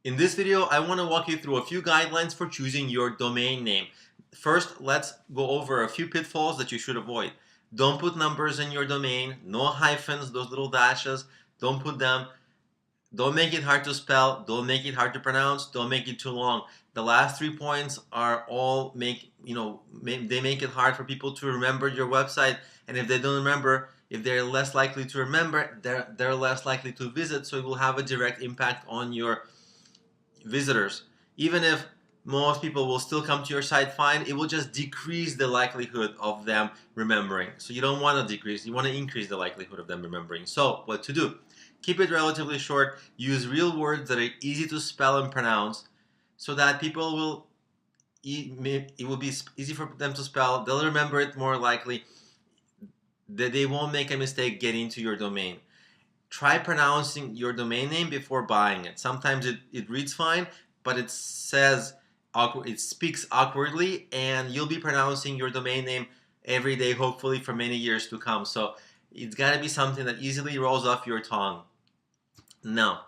In this video, I want to walk you through a few guidelines for choosing your domain name. First, let's go over a few pitfalls that you should avoid. Don't put numbers in your domain, no hyphens, those little dashes, don't put them. Don't make it hard to spell, don't make it hard to pronounce, don't make it too long. The last 3 points are all they make it hard for people to remember your website, and if they don't remember, if they're less likely to remember, they're less likely to visit, so it will have a direct impact on your visitors. Even if most people will still come to your site fine, it will just decrease the likelihood of them remembering. So you don't want to decrease, you want to increase the likelihood of them remembering. So what to do? Keep it relatively short, use real words that are easy to spell and pronounce so that people will, it will be easy for them to spell, they'll remember it more likely, that they won't make a mistake getting to your domain. Try pronouncing your domain name before buying it. Sometimes it reads fine, but it speaks awkwardly, and you'll be pronouncing your domain name every day, hopefully for many years to come. So it's got to be something that easily rolls off your tongue. Now,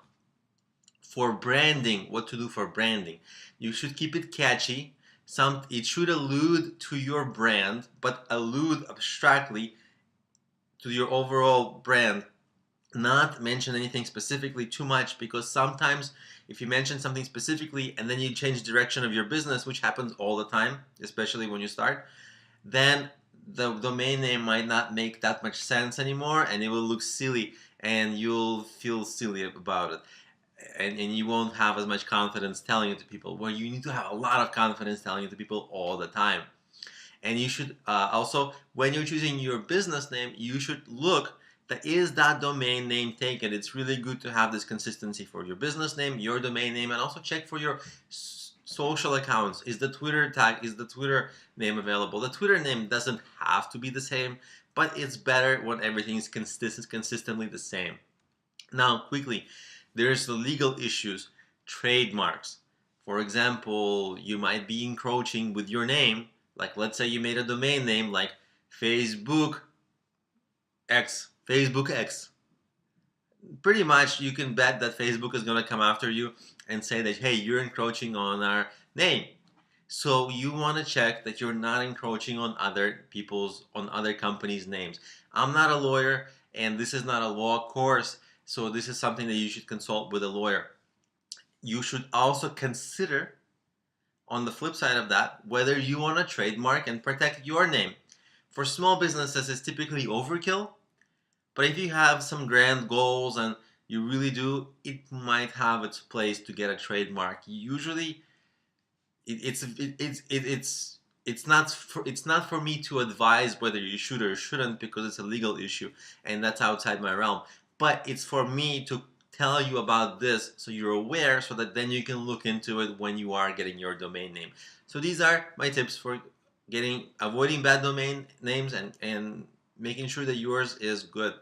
for branding, what to do for branding? You should keep it catchy. It should allude to your brand, but allude abstractly to your overall brand. Not mention anything specifically too much, because sometimes if you mention something specifically and then you change direction of your business, which happens all the time, especially when you start, then the domain name might not make that much sense anymore, and it will look silly and you'll feel silly about it, and you won't have as much confidence telling it to people, where you need to have a lot of confidence telling it to people all the time. And you should also, when you're choosing your business name, you should look that is that domain name taken. It's really good to have this consistency for your business name, your domain name, and also check for your social accounts. Is the Twitter name available? The Twitter name doesn't have to be the same, but it's better when everything is consistently the same. Now, quickly, there's the legal issues, trademarks. For example, you might be encroaching with your name. Like, let's say you made a domain name like Facebook X. Pretty much you can bet that Facebook is going to come after you and say that, hey, you're encroaching on our name. So you want to check that you're not encroaching on other companies' names. I'm not a lawyer, and this is not a law course, so this is something that you should consult with a lawyer. You should also consider, on the flip side of that, whether you want to trademark and protect your name. For small businesses, it's typically overkill, but if you have some grand goals and you really do, it might have its place to get a trademark. Usually, it's not for me to advise whether you should or shouldn't, because it's a legal issue and that's outside my realm. But it's for me to tell you about this so you're aware, so that then you can look into it when you are getting your domain name. So these are my tips for avoiding bad domain names and making sure that yours is good.